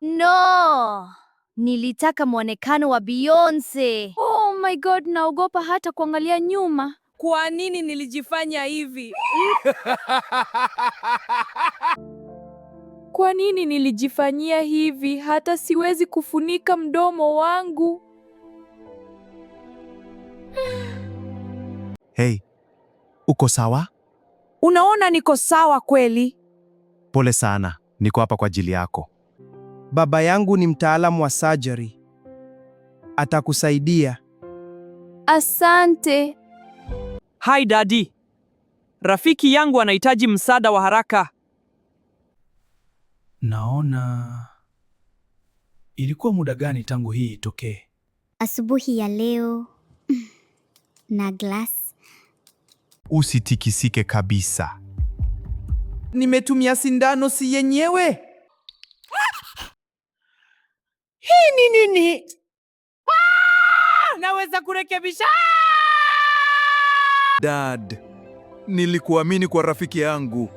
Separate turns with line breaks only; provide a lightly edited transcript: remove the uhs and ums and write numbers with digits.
No! Nilitaka mwonekano wa Beyonce.
Oh my God, naogopa hata kuangalia nyuma.
Kwa nini nilijifanya hivi?
Kwa nini nilijifanyia hivi? Hata siwezi kufunika mdomo wangu.
Hey, uko sawa?
Unaona niko sawa kweli?
Pole sana, niko hapa kwa ajili yako.
Baba yangu ni mtaalamu wa surgery. Atakusaidia.
Asante.
Hi daddy. Rafiki yangu anahitaji msaada wa haraka.
Naona ilikuwa muda gani tangu hii itokee?
Asubuhi ya leo na glass.
Usitikisike kabisa.
Nimetumia sindano si yenyewe. Hii ni nini?
Naweza kurekebisha.
Dad, nilikuamini kwa rafiki yangu.